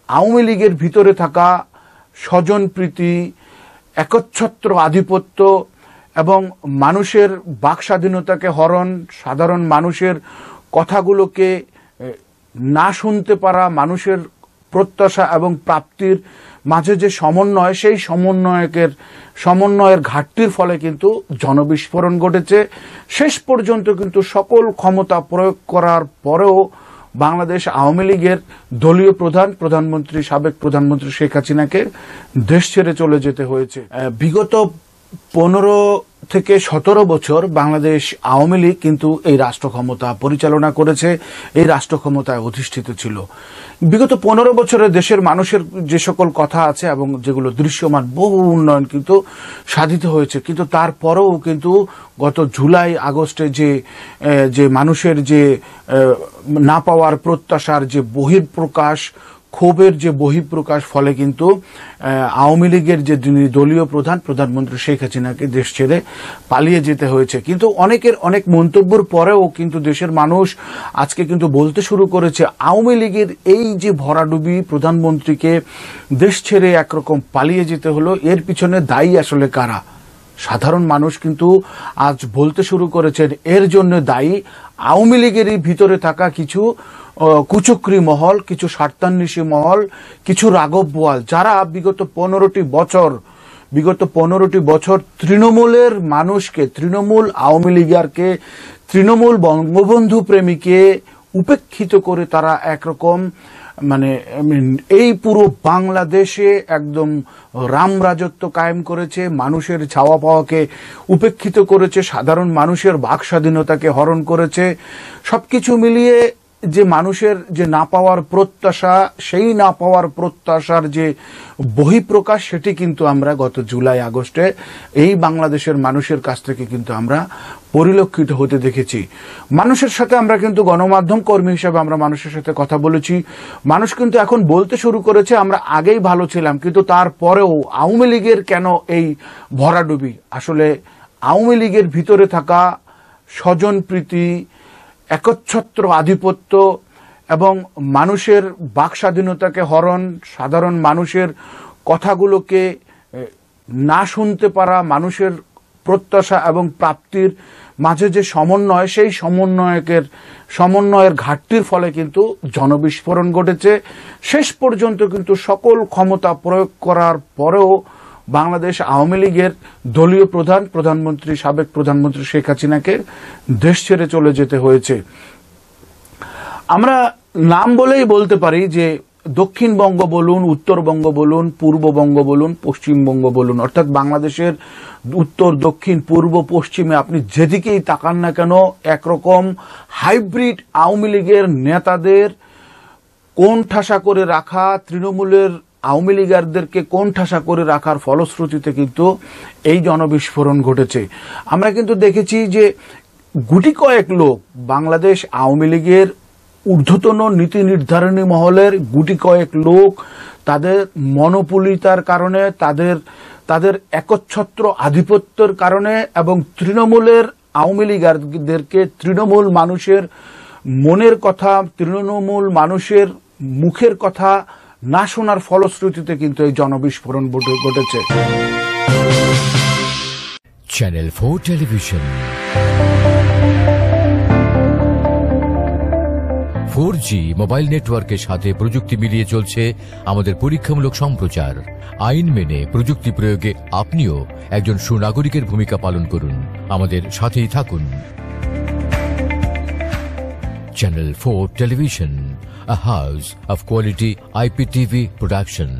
আওয়ামী লীগের ভিতরে থাকা স্বজনপ্রীতি, একচ্ছত্র আধিপত্য এবং মানুষের বাকস্বাধীনতাকে হরণ, সাধারণ মানুষের কথাগুলোকে না শুনতে পারা, মানুষের প্রত্যাশা এবং প্রাপ্তির মাঝে যে সমন্বয়, সেই সমন্বয়ের ঘাটতির ফলে কিন্তু জনবিস্ফোরণ ঘটেছে। শেষ পর্যন্ত কিন্তু সকল ক্ষমতা প্রয়োগ করার পরেও বাংলাদেশ আওয়ামী লীগের দলীয় প্রধানমন্ত্রী, সাবেক প্রধানমন্ত্রী শেখ হাসিনাকে দেশ ছেড়ে চলে যেতে হয়েছে। বিগত 15 থেকে 17 বছর বাংলাদেশ আওয়ামী লীগ কিন্তু এই রাষ্ট্র ক্ষমতা পরিচালনা করেছে, এই রাষ্ট্র ক্ষমতায় অধিষ্ঠিত ছিল। বিগত 15 বছরে দেশের মানুষের যে সকল কথা আছে এবং যেগুলো দৃশ্যমান, বহু উন্নয়ন কিন্তু সাধিত হয়েছে, কিন্তু তারপরেও কিন্তু গত জুলাই আগস্টে যে মানুষের যে না পাওয়ার প্রত্যাশার যে বহিঃপ্রকাশ, ক্ষোভের যে বহিঃপ্রকাশ, ফলে কিন্তু আওয়ামী লীগের যে দলীয় প্রধানমন্ত্রী শেখ হাসিনাকে দেশ ছেড়ে পালিয়ে যেতে হয়েছে। কিন্তু অনেকের অনেক মন্তব্যের পরেও কিন্তু দেশের মানুষ আজকে কিন্তু বলতে শুরু করেছে আওয়ামী লীগের এই যে ভরাডুবি, প্রধানমন্ত্রীকে দেশ ছেড়ে একরকম পালিয়ে যেতে হলো, এর পিছনে দায়ী আসলে কারা? সাধারণ মানুষ কিন্তু আজ বলতে শুরু করেছেন এর জন্য দায়ী আওয়ামী লীগেরই ভিতরে থাকা কিছু কুচক্রী মহল, কিছু স্বার্থান্বেষী মহল, কিছু রাঘব বোয়াল, যারা বিগত 15টি বছর তৃণমূলের মানুষকে, তৃণমূল আওয়ামী লীগকে, তৃণমূল বঙ্গবন্ধু প্রেমীকে উপেক্ষিত করে তারা একরকম এই পুরো বাংলাদেশে একদম রাম রাজত্ব কায়েম করেছে, মানুষের চাওয়া পাওয়াকে উপেক্ষিত করেছে, সাধারণ মানুষের বাক স্বাধীনতাকে হরণ করেছে। সবকিছু মিলিয়ে যে মানুষের যে না পাওয়ার প্রত্যাশা, সেই না পাওয়ার প্রত্যাশার যে বহিঃপ্রকাশ, সেটি কিন্তু আমরা গত জুলাই আগস্টে এই বাংলাদেশের মানুষের কাছ থেকে কিন্তু আমরা পরিলক্ষিত হতে দেখেছি। মানুষের সাথে আমরা কিন্তু গণমাধ্যম কর্মী হিসেবে আমরা মানুষের সাথে কথা বলেছি। মানুষ কিন্তু এখন বলতে শুরু করেছে আমরা আগেই ভালো ছিলাম, কিন্তু তারপরেও আওয়ামী লীগের কেন এই ভরাডুবি? আসলে আওয়ামী লীগের ভিতরে থাকা স্বজনপ্রীতি, একচ্ছত্র আধিপত্য এবং মানুষের বাকস্বাধীনতাকে হরণ, সাধারণ মানুষের কথাগুলোকে না শুনতে পারা, মানুষের প্রত্যাশা এবং প্রাপ্তির মাঝে যে সমন্বয়, সেই সমন্বয়ের ঘাটতির ফলে কিন্তু জনবিস্ফোরণ ঘটেছে। শেষ পর্যন্ত কিন্তু সকল ক্ষমতা প্রয়োগ করার পরেও বাংলাদেশ আওয়ামী লীগের দলীয় প্রধানমন্ত্রী, সাবেক প্রধানমন্ত্রী শেখ হাসিনাকে দেশ ছেড়ে চলে যেতে হয়েছে। আমরা নাম বলেই বলতে পারি যে দক্ষিণবঙ্গ বলুন, উত্তরবঙ্গ বলুন, পূর্ববঙ্গ বলুন, পশ্চিমবঙ্গ বলুন, অর্থাৎ বাংলাদেশের উত্তর, দক্ষিণ, পূর্ব, পশ্চিমে আপনি যেদিকেই তাকান না কেন একরকম হাইব্রিড আওয়ামী লীগের নেতাদের কোণঠাসা করে রাখা, তৃণমূলের আওয়ামী লীগারদেরকে কোণঠাসা করে রাখার ফলশ্রুতিতে কিন্তু এই জনবিস্ফোরণ ঘটেছে। আমরা কিন্তু দেখেছি যে গুটি কয়েক লোক, বাংলাদেশ আওয়ামী লীগের ঊর্ধ্বতন নীতি নির্ধারণী মহলের গুটি কয়েক লোক, তাদের মনোপলিতার কারণে, তাদের একচ্ছত্র আধিপত্যের কারণে এবং তৃণমূলের আওয়ামী লীগারদেরকে তৃণমূল মানুষের মনের কথা, তৃণমূল মানুষের মুখের কথা না শোনার ফলশ্রুতিতে কিন্তু এই জনবিস্ফোরণ ঘটেছে। চ্যানেল 4 টেলিভিশন, 4G মোবাইল নেটওয়ার্কের সাথে প্রযুক্তি মিলিয়ে চলছে আমাদের পরীক্ষামূলক সম্প্রচার। আইন মেনে প্রযুক্তি প্রয়োগে আপনিও একজন সুনাগরিকের ভূমিকা পালন করুন, আমাদের সাথেই থাকুন। Channel 4 television, a house of quality IPTV production.